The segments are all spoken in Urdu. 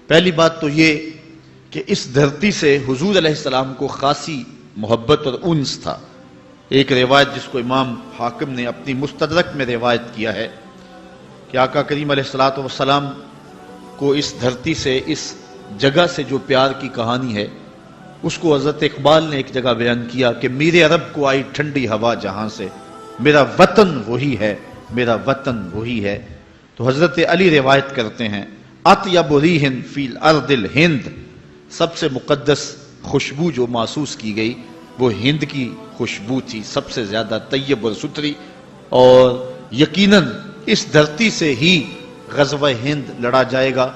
پہلی بات تو یہ کہ اس دھرتی سے حضور علیہ السلام کو خاصی محبت اور انس تھا۔ ایک روایت جس کو امام حاکم نے اپنی مستدرک میں روایت کیا ہے کہ آقا کریم علیہ السلام کو اس دھرتی سے، اس جگہ سے جو پیار کی کہانی ہے اس کو حضرت اقبال نے ایک جگہ بیان کیا کہ میرے عرب کو آئی ٹھنڈی ہوا جہاں سے، میرا وطن وہی ہے، میرا وطن وہی ہے۔ تو حضرت علی روایت کرتے ہیں اطیب ریح فی الارض الہند، سب سے مقدس خوشبو جو محسوس کی گئی وہ ہند کی خوشبو تھی، سب سے زیادہ طیب اور ستھری، اور یقیناً اس دھرتی سے ہی غزوہ ہند لڑا جائے گا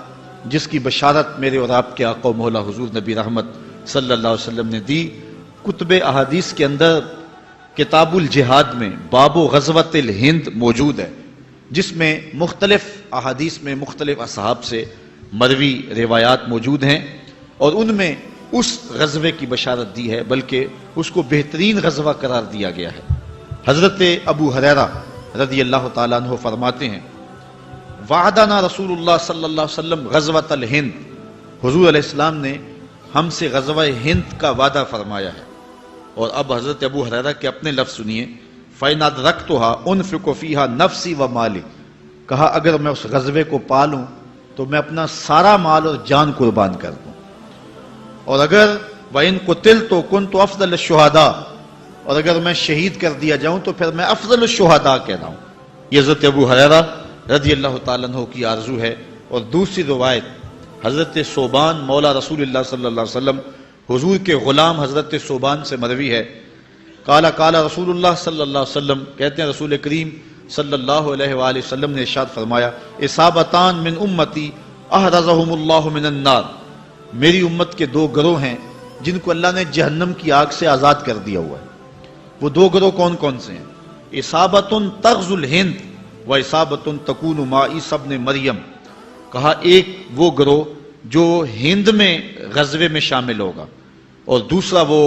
جس کی بشارت میرے اور آپ کے آقا و مولا حضور نبی رحمت صلی اللہ علیہ وسلم نے دی۔ کتب احادیث کے اندر کتاب الجہاد میں باب غزوۃ الہند موجود ہے، جس میں مختلف احادیث میں مختلف اصحاب سے مروی روایات موجود ہیں، اور ان میں اس غزوے کی بشارت دی ہے، بلکہ اس کو بہترین غزوہ قرار دیا گیا ہے۔ حضرت ابو ہریرہ رضی اللہ تعالیٰ عنہ فرماتے ہیں وعدنا رسول اللہ صلی اللہ علیہ وسلم غزوۃ الہند، حضور علیہ السلام نے ہم سے غزوہ ہند کا وعدہ فرمایا ہے۔ اور اب حضرت ابو ہریرہ کے اپنے لفظ سنیے، فَإِنْ أَدْرَكْتُهَا أُنْفِقُ فِيهَا نَفْسِي وَمَالِي، کہا اگر میں اس غزوے کو پالوں تو میں اپنا سارا مال اور جان قربان کر دوں، اور اگر وَإِنْ قُتِلْتُ كُنْتُ أَفْضَلَ الشُّهَدَاء، اور اگر میں شہید کر دیا جاؤں تو پھر میں افضل الشہداء کہتا ہوں۔ یہ حضرت ابو ہریرہ رضی اللہ تعالیٰ عنہ کی آرزو ہے۔ اور دوسری روایت حضرت ثوبان مولا رسول اللہ صلی اللہ علیہ وسلم، حضور کے غلام حضرت ثوبان سے مروی ہے، قال قال رسول اللہ صلی اللہ علیہ وسلم، کہتے ہیں رسول کریم صلی اللہ علیہ وآلہ وسلم نے ارشاد فرمایا اصابتان من امتی احرزہم اللہ من النار، میری امت کے دو گروہ ہیں جن کو اللہ نے جہنم کی آگ سے آزاد کر دیا ہوا ہے۔ وہ دو گروہ کون کون سے ہیں؟ اصابت تغزو الہند و اصابت تکون مع عیسی ابن مریم، کہا ایک وہ گروہ جو ہند میں غزوے میں شامل ہوگا، اور دوسرا وہ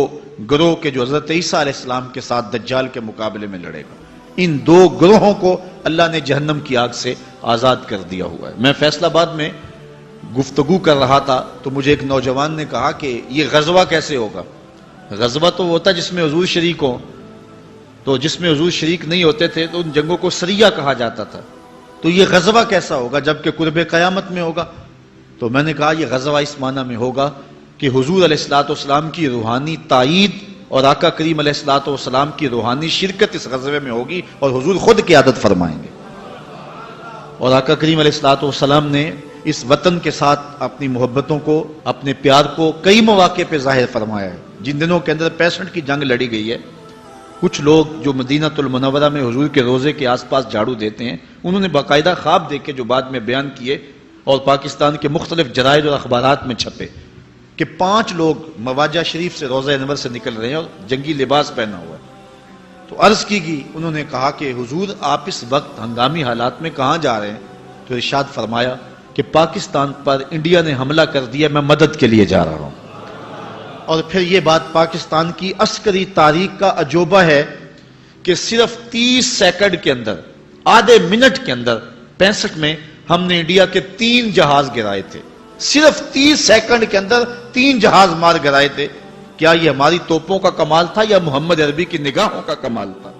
گروہ کے جو حضرت عیسیٰ علیہ السلام کے ساتھ دجال کے مقابلے میں لڑے گا۔ ان دو گروہوں کو اللہ نے جہنم کی آگ سے آزاد کر دیا ہوا ہے۔ میں فیصل آباد میں گفتگو کر رہا تھا تو مجھے ایک نوجوان نے کہا کہ یہ غزوہ کیسے ہوگا؟ غزوہ تو ہوتا جس میں حضور شریک ہو، تو جس میں حضور شریک نہیں ہوتے تھے تو ان جنگوں کو سریہ کہا جاتا تھا، تو یہ غزوہ کیسا ہوگا جبکہ قرب قیامت میں ہوگا؟ تو میں نے کہا یہ غزوہ اس معنی میں ہوگا کہ حضور علیہ السلام کی روحانی تائید اور آقا کریم علیہ السلام کی روحانی شرکت اس غزوے میں ہوگی، اور حضور خود قیادت فرمائیں گے۔ اور آقا کریم علیہ السلام نے اس وطن کے ساتھ اپنی محبتوں کو، اپنے پیار کو کئی مواقع پہ ظاہر فرمایا ہے۔ جن دنوں کے اندر 65 کی جنگ لڑی گئی ہے، کچھ لوگ جو مدینہ المنورہ میں حضور کے روزے کے آس پاس جھاڑو دیتے ہیں، انہوں نے باقاعدہ خواب دیکھے جو بعد میں بیان کیے اور پاکستان کے مختلف جرائد اور اخبارات میں چھپے کہ 5 لوگ مواجہ شریف سے روضہ انور سے نکل رہے ہیں اور جنگی لباس پہنا ہوا ہے۔ تو عرض کی گئی، انہوں نے کہا کہ حضور آپ اس وقت ہنگامی حالات میں کہاں جا رہے ہیں؟ تو ارشاد فرمایا کہ پاکستان پر انڈیا نے حملہ کر دیا، میں مدد کے لیے جا رہا ہوں۔ اور پھر یہ بات پاکستان کی عسکری تاریخ کا عجوبہ ہے کہ صرف 30 سیکنڈ کے اندر، آدھے منٹ کے اندر 65 میں ہم نے انڈیا کے 3 جہاز گرائے تھے۔ صرف 30 سیکنڈ کے اندر 3 جہاز مار گرائے تھے۔ کیا یہ ہماری توپوں کا کمال تھا یا محمد عربی کی نگاہوں کا کمال تھا؟